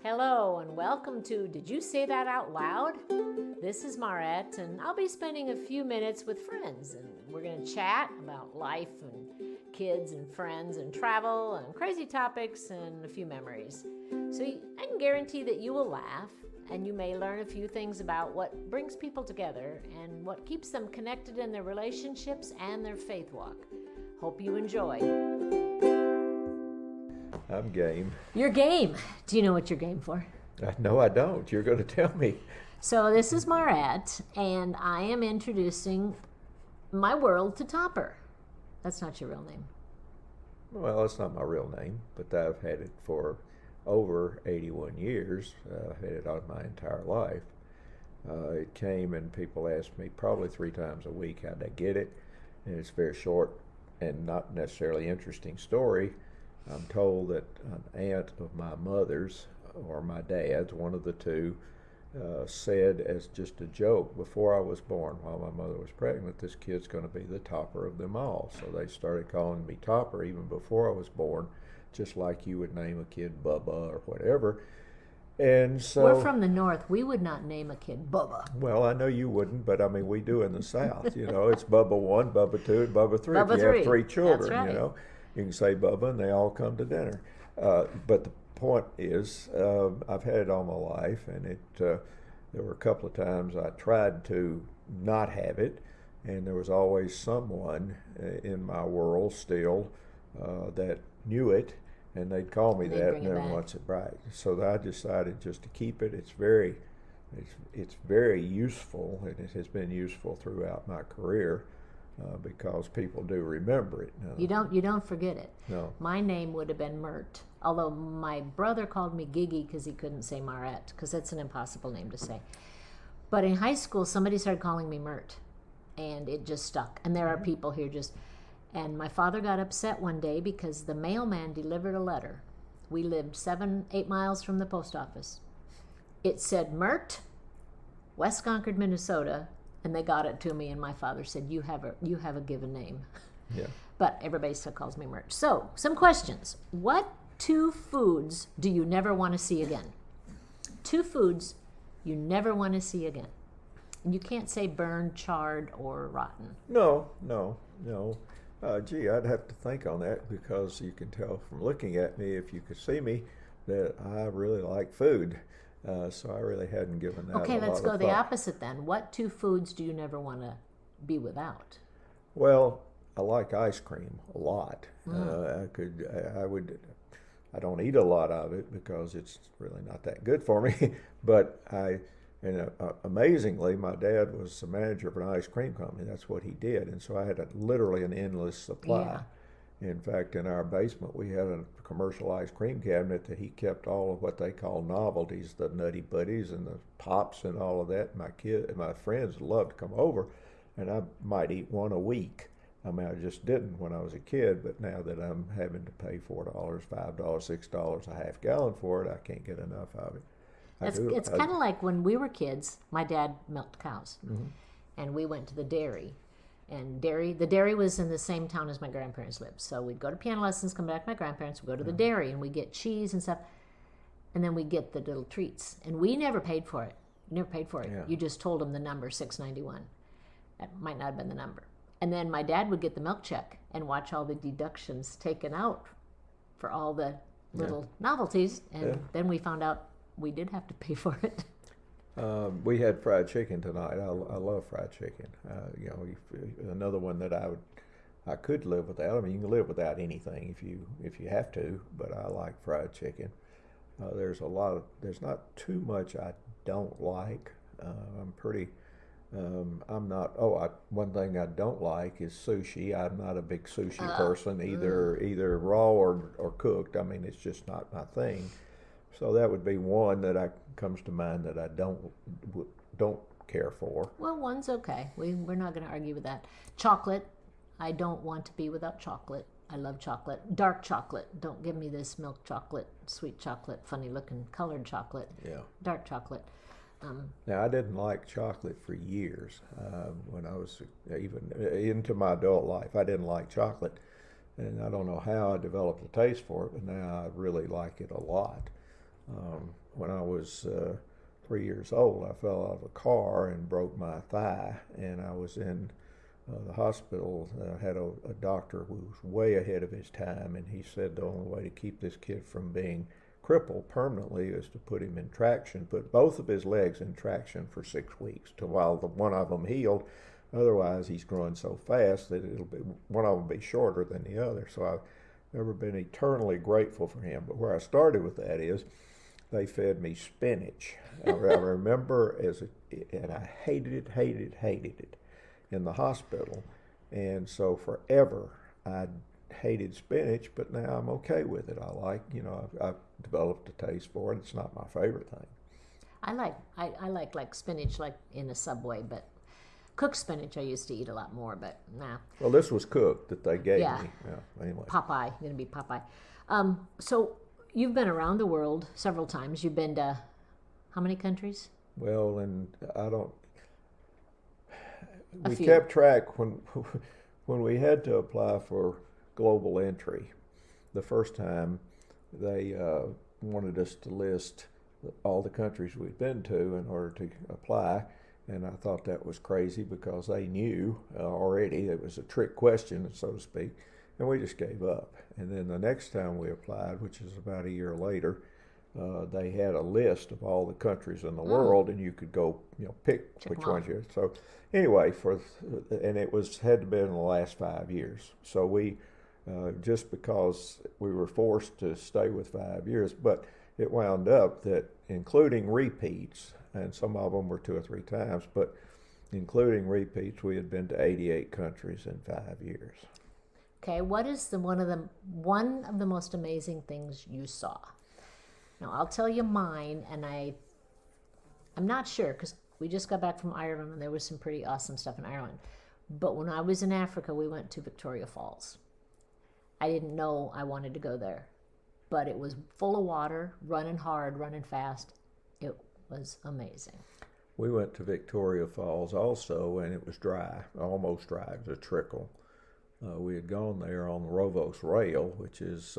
Hello and welcome to Did You Say That Out Loud? This is Marette and I'll be spending a few minutes with friends and we're going to chat about life and kids and friends and travel and crazy topics and a few memories. So I can guarantee that you will laugh and you may learn a few things about what brings people together and what keeps them connected in their relationships and their faith walk. Hope you enjoy. I'm game. You're game. Do you know what you're game for? No, I don't. You're going to tell me. So this is Marette, and I am introducing my world to Topper. That's not your real name. Well, it's not my real name, but I've had it for over 81 years. I've had it all my entire life. It came and people asked me probably 3 times a week how'd I get it, and it's a very short and not necessarily interesting story. I'm told that an aunt of my mother's, or my dad's, one of the two, said as just a joke before I was born, while my mother was pregnant, this kid's going to be the topper of them all. So they started calling me Topper even before I was born, just like you would name a kid Bubba or whatever. And so we're from the north. We would not name a kid Bubba. Well, I know you wouldn't, but I mean we do in the South. You know, it's Bubba 1, Bubba 2, and Bubba 3. Bubba if you 3. have 3 children, That's right. You know. You can say Bubba and they all come to dinner. But the point is, I've had it all my life, and there were a couple of times I tried to not have it, and there was always someone in my world still that knew it, and they'd call me that, and then once it bright. So I decided just to keep it. It's very useful, and it has been useful throughout my career. Because people do remember it. You don't forget it. No. My name would have been Mert, although my brother called me Gigi because he couldn't say Marette, because that's an impossible name to say. But in high school, somebody started calling me Mert, and it just stuck. And there are people here and my father got upset one day because the mailman delivered a letter. We lived 7-8 miles from the post office. It said Mert, West Concord, Minnesota. And they got it to me, and my father said, you have a given name. Yeah. But everybody still calls me Mert. So, some questions. What 2 foods do you never want to see again? 2 foods you never want to see again. And you can't say burned, charred, or rotten. No. Gee, I'd have to think on that because you can tell from looking at me, if you could see me, that I really like food. So I really hadn't given that a lot of thought. Okay, let's go the opposite then. What 2 foods do you never want to be without? Well, I like ice cream a lot. Mm. I don't eat a lot of it because it's really not that good for me. But amazingly, my dad was the manager of an ice cream company. That's what he did. And so I had literally an endless supply. Yeah. In fact, in our basement, we had a commercial ice cream cabinet that he kept all of what they call novelties, the Nutty Buddies and the Pops and all of that. My friends loved to come over, and I might eat one a week. I mean, I just didn't when I was a kid, but now that I'm having to pay $4, $5, $6 a half gallon for it, I can't get enough of it. It's kind of like when we were kids, my dad milked cows, Mm-hmm. and we went to the dairy. And the dairy was in the same town as my grandparents lived. So we'd go to piano lessons, come back to my grandparents, we'd go to the dairy, and we'd get cheese and stuff. And then we'd get the little treats. And we never paid for it. Yeah. You just told them the number, $6.91. That might not have been the number. And then my dad would get the milk check and watch all the deductions taken out for all the little novelties. And then we found out we did have to pay for it. We had fried chicken tonight. I love fried chicken. Another one that I could live without. I mean, you can live without anything if you have to, but I like fried chicken. There's not too much I don't like. One thing I don't like is sushi. I'm not a big sushi person, either raw or cooked. I mean, it's just not my thing. So that would be one that comes to mind that I don't care for. Well, one's okay. We're not going to argue with that. Chocolate. I don't want to be without chocolate. I love chocolate. Dark chocolate. Don't give me this milk chocolate, sweet chocolate, funny looking colored chocolate. Yeah. Dark chocolate. Now, I didn't like chocolate for years. When I was even into my adult life, I didn't like chocolate. And I don't know how I developed a taste for it, but now I really like it a lot. When I was 3 years old, I fell out of a car and broke my thigh, and I was in the hospital. Had a doctor who was way ahead of his time, and he said the only way to keep this kid from being crippled permanently is to put him in traction, put both of his legs in traction for 6 weeks, to while the one of them healed. Otherwise, he's growing so fast that it'll be one of them will be shorter than the other. So I've never been eternally grateful for him. But where I started with that is they fed me spinach. I remember and I hated it in the hospital. And so forever I hated spinach, but now I'm okay with it. I've developed a taste for it. It's not my favorite thing. I like spinach like in a Subway, but cooked spinach I used to eat a lot more, but nah. Well, this was cooked that they gave Yeah. me. Yeah, anyway. Popeye, gonna be Popeye. So you've been around the world several times. You've been to how many countries? Well, and I don't. A We few. kept track when we had to apply for global entry. The first time they wanted us to list all the countries we'd been to in order to apply, and I thought that was crazy because they knew already. It was a trick question, so to speak, and we just gave up. And then the next time we applied, which is about a year later, they had a list of all the countries in the world, and you could go, pick Check which them off. ones you. So anyway, and it had to be in the last 5 years. So we just because we were forced to stay with 5 years, but it wound up that including repeats, and some of them were 2 or 3 times, but including repeats, we had been to 88 countries in 5 years. Okay, what is one of the most amazing things you saw? Now I'll tell you mine, and I'm not sure because we just got back from Ireland and there was some pretty awesome stuff in Ireland. But when I was in Africa, we went to Victoria Falls. I didn't know I wanted to go there, but it was full of water, running hard, running fast. It was amazing. We went to Victoria Falls also, and it was dry, almost dry. It was a trickle. We had gone there on the Rovos Rail, which is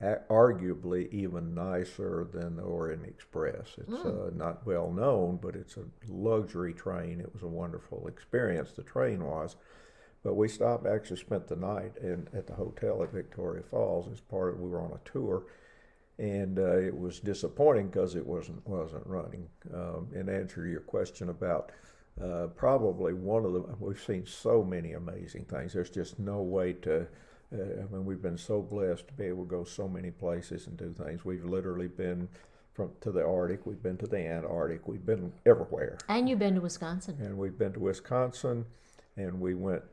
arguably even nicer than the Orient Express. It's not well known, but it's a luxury train. It was a wonderful experience, the train was. But we actually spent the night at the hotel at Victoria Falls as we were on a tour, and it was disappointing because it wasn't running. In answer to your question about probably one of them, we've seen so many amazing things. There's just no way to. We've been so blessed to be able to go so many places and do things. We've literally been to the Arctic. We've been to the Antarctic. We've been everywhere. And you've been to Wisconsin. And we've been to Wisconsin, and we've been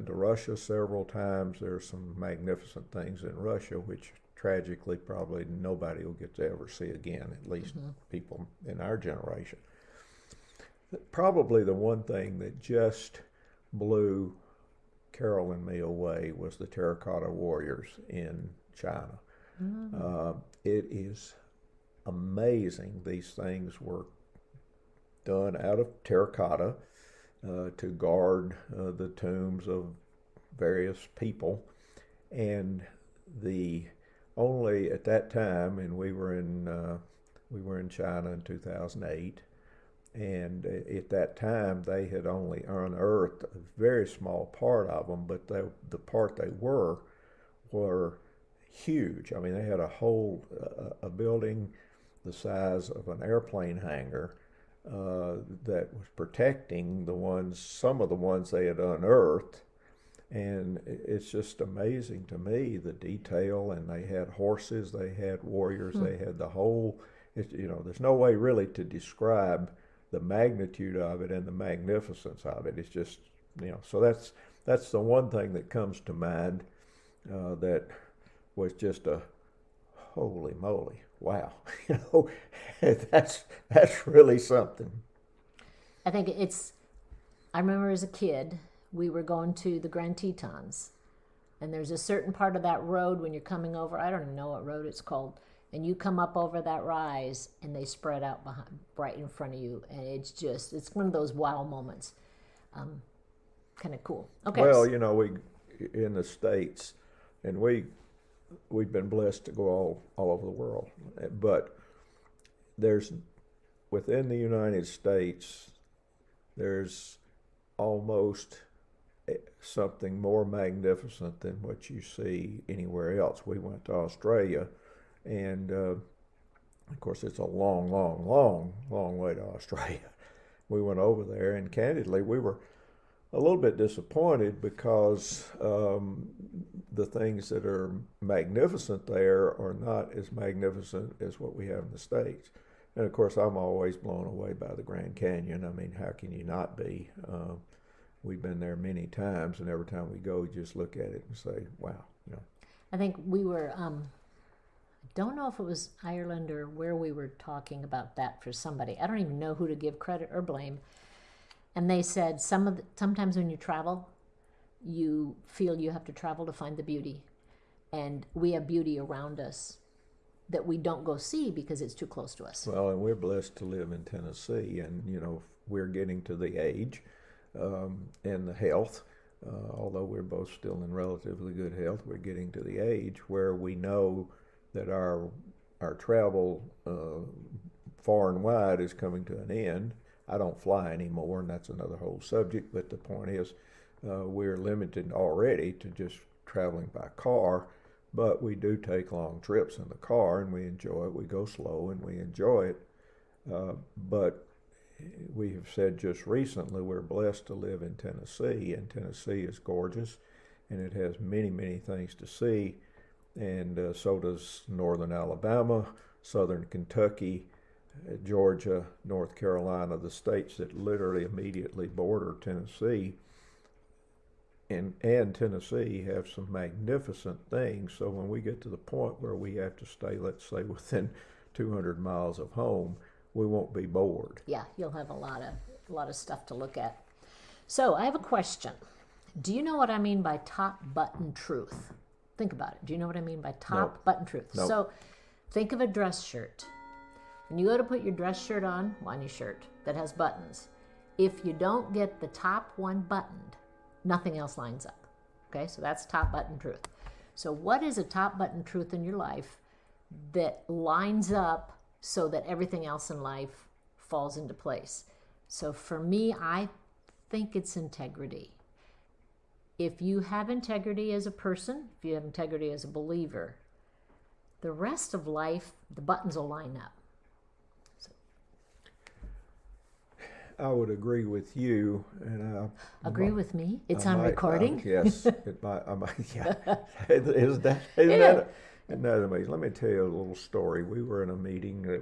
to Russia several times. There's some magnificent things in Russia, which tragically probably nobody will get to ever see again, at least people in our generation. Probably the one thing that just blew Carol and me away was the terracotta warriors in China. It is amazing. These things were done out of terracotta to guard the tombs of various people, and only at that time, and we were in China in 2008. And at that time, they had only unearthed a very small part of them, but the part they were huge. I mean, they had a building the size of an airplane hangar that was protecting some of the ones they had unearthed. And it's just amazing to me, the detail. And they had horses, they had warriors, they had the whole. There's no way really to describe the magnitude of it and the magnificence of it. It's just, so that's the one thing that comes to mind that was just a holy moly, wow. That's really something. I think I remember as a kid, we were going to the Grand Tetons, and there's a certain part of that road when you're coming over, I don't even know what road it's called, and you come up over that rise and they spread out right in front of you, and it's one of those wow moments. Kind of cool. Okay. Well, we in the States, and we we've been blessed to go all over the world. But there's, within the United States, there's almost something more magnificent than what you see anywhere else. We went to Australia, and of course, it's a long, long, long, long way to Australia. We went over there, and candidly, we were a little bit disappointed because the things that are magnificent there are not as magnificent as what we have in the States. And of course, I'm always blown away by the Grand Canyon. I mean, how can you not be? We've been there many times, and every time we go, you just look at it and say, wow. I think we were, don't know if it was Ireland or where we were talking about that for somebody. I don't even know who to give credit or blame. And they said sometimes when you travel, you feel you have to travel to find the beauty. And we have beauty around us that we don't go see because it's too close to us. Well, and we're blessed to live in Tennessee, and we're getting to the age and the health. Although we're both still in relatively good health, we're getting to the age where we know that our travel far and wide is coming to an end. I don't fly anymore, and that's another whole subject, but the point is we're limited already to just traveling by car, but we do take long trips in the car, and we enjoy it. We go slow, and we enjoy it. But we have said just recently we're blessed to live in Tennessee, and Tennessee is gorgeous, and it has many, many things to see, and so does northern Alabama, southern Kentucky, Georgia, North Carolina, the states that literally immediately border Tennessee. And Tennessee have some magnificent things. So when we get to the point where we have to stay, let's say, within 200 miles of home, we won't be bored. Yeah, you'll have a lot of stuff to look at. So I have a question. Do you know what I mean by top button truth? Think about it. Do you know what I mean by top button truth? No. So think of a dress shirt. When you go to put your dress shirt on your shirt that has buttons, if you don't get the top one buttoned, nothing else lines up. Okay, so that's top button truth. So what is a top button truth in your life that lines up so that everything else in life falls into place? So for me, I think it's integrity. If you have integrity as a person, if you have integrity as a believer, the rest of life, the buttons will line up. I would agree with you, and Agree with me? It's on recording? Yes, it might. Yeah. Isn't that amazing? Let me tell you a little story. We were in a meeting. It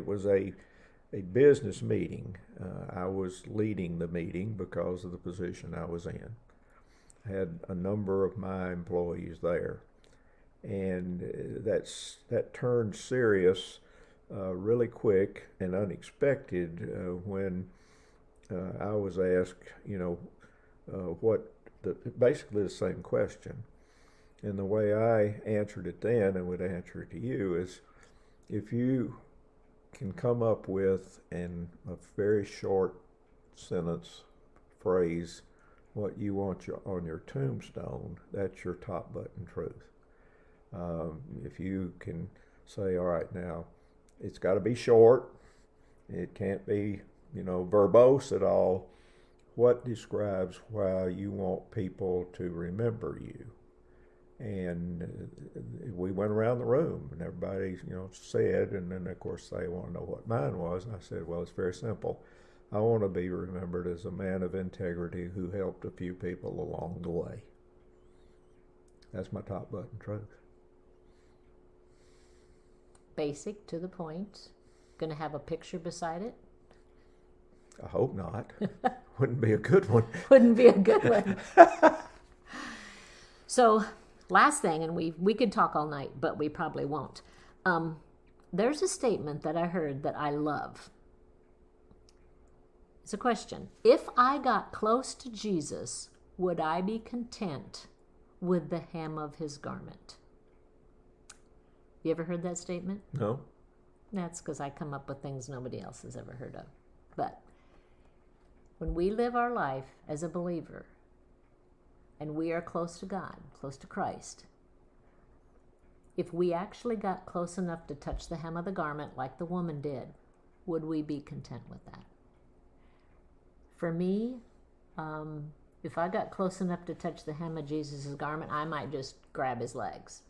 was a business meeting. I was leading the meeting because of the position I was in. I had a number of my employees there, and that turned serious really quick and unexpected when I was asked, basically the same question. And the way I answered it then and would answer it to you is, if you can come up with, in a very short sentence, phrase, what you want on your tombstone, that's your top button truth. If you can say, all right, now, it's got to be short. It can't be, verbose at all. What describes why you want people to remember you? And we went around the room, and everybody, said, and then of course they want to know what mine was. And I said, well, it's very simple. I want to be remembered as a man of integrity who helped a few people along the way. That's my top button truth. Basic, to the point. Going to have a picture beside it? I hope not. Wouldn't be a good one. Wouldn't be a good one. So, last thing, and we could talk all night, but we probably won't. There's a statement that I heard that I love. It's a question. If I got close to Jesus, would I be content with the hem of his garment? You ever heard that statement? No. That's because I come up with things nobody else has ever heard of. But when we live our life as a believer, and we are close to God, close to Christ, if we actually got close enough to touch the hem of the garment like the woman did, would we be content with that? For me, if I got close enough to touch the hem of Jesus' garment, I might just grab his legs.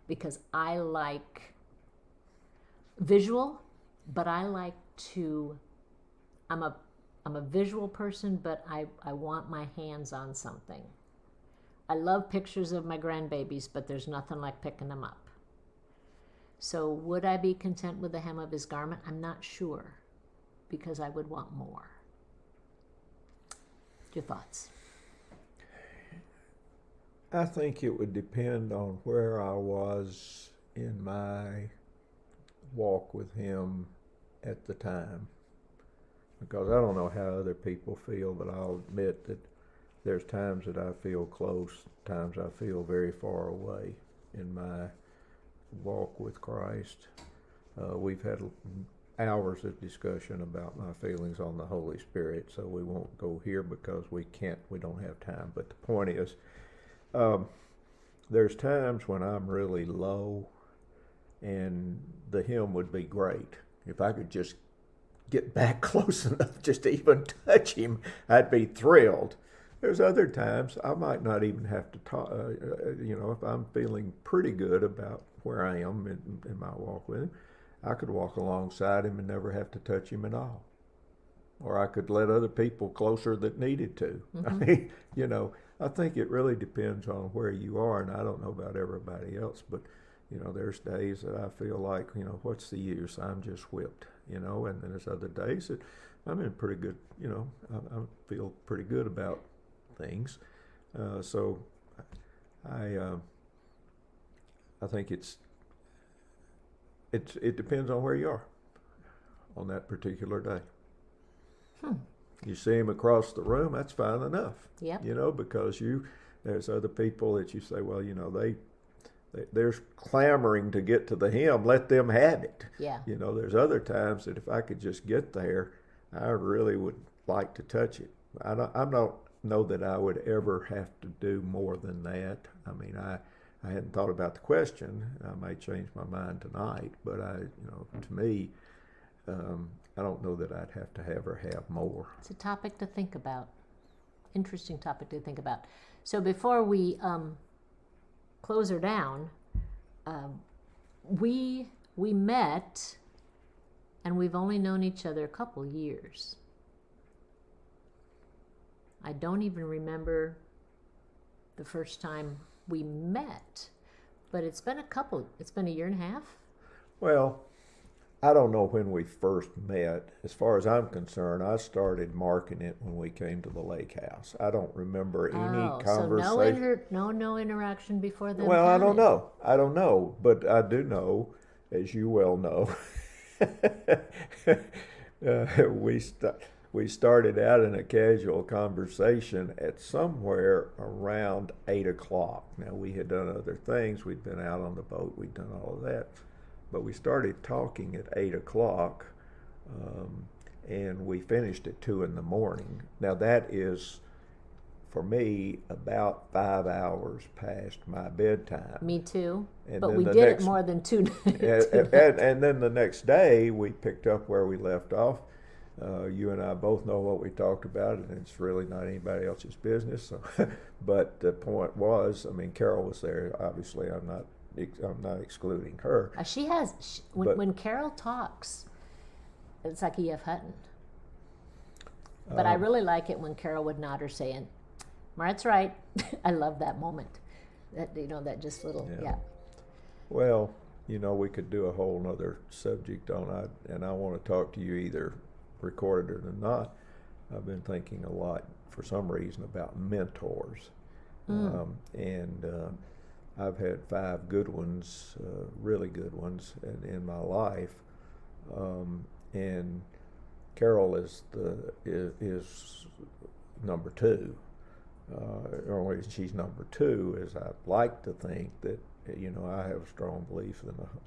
Because I like visual, but I like to, I'm a visual person, but I want my hands on something. I love pictures of my grandbabies, but there's nothing like picking them up. So would I be content with the hem of his garment? I'm not sure, because I would want more. Your thoughts? I think it would depend on where I was in my walk with him at the time. Because I don't know how other people feel, but I'll admit that there's times that I feel close, times I feel very far away in my walk with Christ. We've had hours of discussion about my feelings on the Holy Spirit, so we won't go here because we don't have time. But the point is, there's times when I'm really low, and the hymn would be great. If I could just get back close enough just to even touch him, I'd be thrilled. There's other times I might not even have to talk, if I'm feeling pretty good about where I am in my walk with him, I could walk alongside him and never have to touch him at all. Or I could let other people closer that needed to. Mm-hmm. I mean, I think it really depends on where you are, and I don't know about everybody else, but, there's days that I feel like, what's the use? I'm just whipped, and then there's other days that I'm in pretty good, I feel pretty good about things. So I think it depends on where you are on that particular day. You see him across the room, that's fine enough. Yep. Because there's other people that you say, well, they're clamoring to get to the hymn, let them have it. Yeah. There's other times that if I could just get there, I really would like to touch it. I don't know that I would ever have to do more than that. I mean, I hadn't thought about the question. I may change my mind tonight, but to me, I don't know that I'd have to have more. It's a topic to think about. Interesting topic to think about. So before we close her down, we met, and we've only known each other a couple years. I don't even remember the first time we met, but it's been a year and a half. Well, I don't know when we first met. As far as I'm concerned, I started marking it when we came to the lake house. I don't remember any conversation. So no interaction before then? Well, I don't know. But I do know, as you well know, we started out in a casual conversation at somewhere around 8 o'clock. Now, we had done other things. We'd been out on the boat. We'd done all of that. But we started talking at 8 o'clock, and we finished at 2 in the morning. Now, that is, for me, about 5 hours past my bedtime. Me too. And but we did it more than 2 days. And then the next day, we picked up where we left off. You and I both know what we talked about, and it's really not anybody else's business. So, but the point was, Carol was there. Obviously, I'm not excluding her. When Carol talks, it's like E.F. Hutton. But I really like it when Carol would nod her saying, Marette's right. I love that moment. That just little, yeah. Well, we could do a whole nother subject on it, and I want to talk to you either recorded or not. I've been thinking a lot, for some reason, about mentors. I've had 5 good ones, really good ones in my life, and Carol is number 2. Or she's number 2, as I like to think that I have a strong belief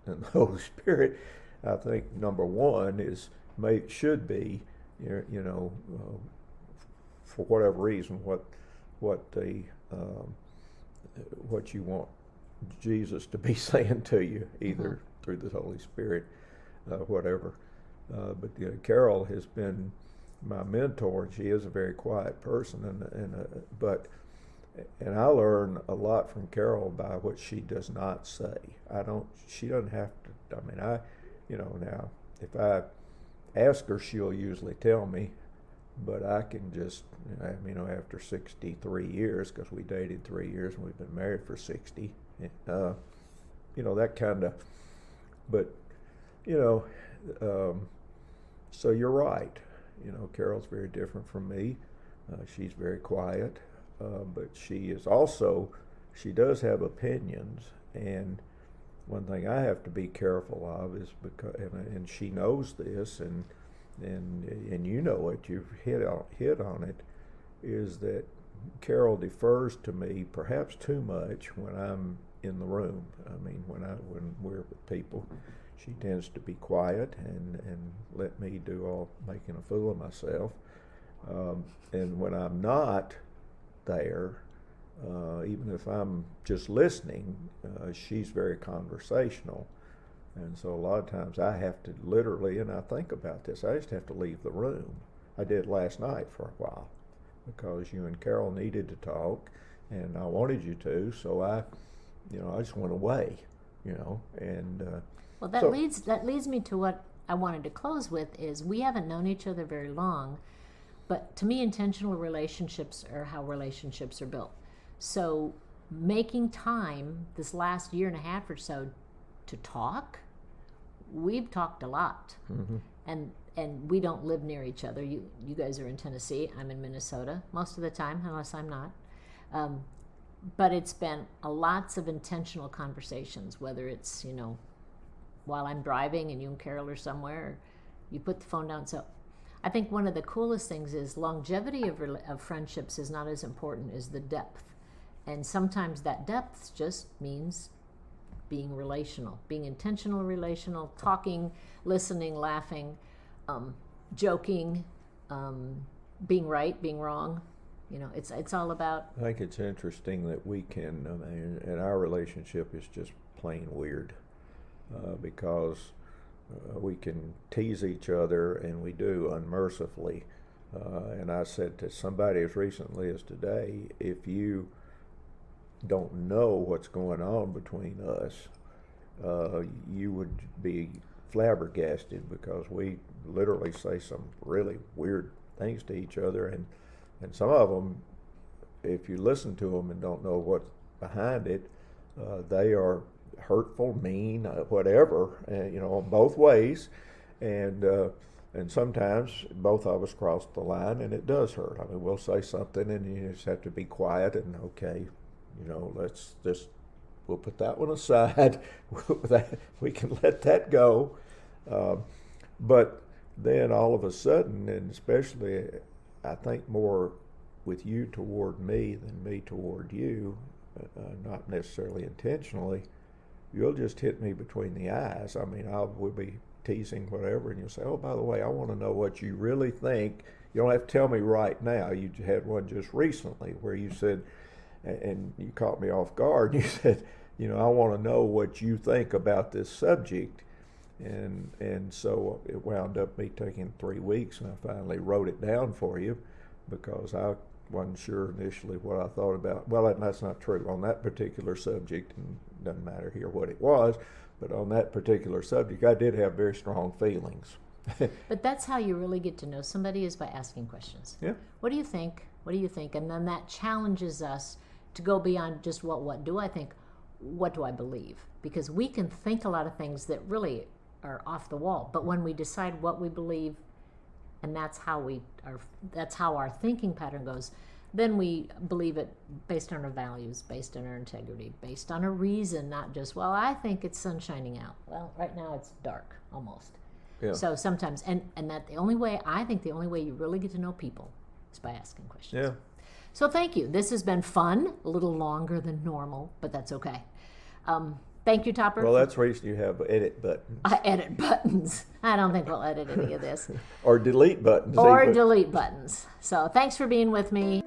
in the Holy Spirit. I think number 1 should be, for whatever reason, what what you want Jesus to be saying to you, either through the Holy Spirit, whatever. But Carol has been my mentor. She is a very quiet person, and I learn a lot from Carol by what she does not say. She doesn't have to. I mean, now if I ask her, she'll usually tell me, but I can just, after 63 years, because we dated 3 years and we've been married for 60, that kind of. But so you're right. Carol's very different from me. She's very quiet, but she does have opinions. And one thing I have to be careful of is because, and she knows this, and you know it. You've hit on it. Is that Carol defers to me perhaps too much when I'm in the room. I mean, when we're with people. She tends to be quiet and let me do all making a fool of myself. And when I'm not there, even if I'm just listening, she's very conversational. And so a lot of times I have to literally, and I think about this, I just have to leave the room. I did last night for a while because you and Carol needed to talk and I wanted you to, so I just went away, and well, that leads me to what I wanted to close with is we haven't known each other very long, but to me, intentional relationships are how relationships are built. So making time this last year and a half or so to talk, we've talked a lot, and we don't live near each other. You guys are in Tennessee. I'm in Minnesota most of the time, unless I'm not. But it's been lots of intentional conversations, whether it's while I'm driving and you and Carol are somewhere, you put the phone down. So I think one of the coolest things is longevity of friendships is not as important as the depth. And sometimes that depth just means being relational, being intentional relational, talking, listening, laughing, joking, being right, being wrong. It's all about. I think it's interesting that we can, and our relationship is just plain weird. Because we can tease each other, and we do unmercifully. And I said to somebody as recently as today, if you don't know what's going on between us, you would be flabbergasted because we literally say some really weird things to each other, and some of them, if you listen to them and don't know what's behind it, they are hurtful, mean, whatever, on both ways, and sometimes both of us cross the line, and it does hurt. I mean, we'll say something, and you just have to be quiet and okay, we'll put that one aside. We can let that go, but then all of a sudden, and especially, I think more with you toward me than me toward you, not necessarily intentionally. You'll just hit me between the eyes. I mean, we'll be teasing whatever, and you'll say, oh, by the way, I want to know what you really think. You don't have to tell me right now. You had one just recently where you said, and you caught me off guard, you said, I want to know what you think about this subject. And so it wound up me taking 3 weeks, and I finally wrote it down for you because I wasn't sure initially what I thought about. Well, that's not true on that particular subject, and it doesn't matter here what it was, but on that particular subject, I did have very strong feelings. But that's how you really get to know somebody, is by asking questions. Yeah. What do you think? What do you think? And then that challenges us to go beyond just what do I think? What do I believe? Because we can think a lot of things that really are off the wall, but when we decide what we believe, and that's how our thinking pattern goes, then we believe it based on our values, based on our integrity, based on a reason, not just, well, I think it's sun shining out. Well, right now it's dark, almost. Yeah. So sometimes, and that the only way you really get to know people is by asking questions. Yeah. So thank you. This has been fun, a little longer than normal, but that's okay. Thank you, Topper. Well, that's the reason you have edit buttons. Edit buttons. I don't think we'll edit any of this. Or delete buttons. Or delete buttons. So thanks for being with me.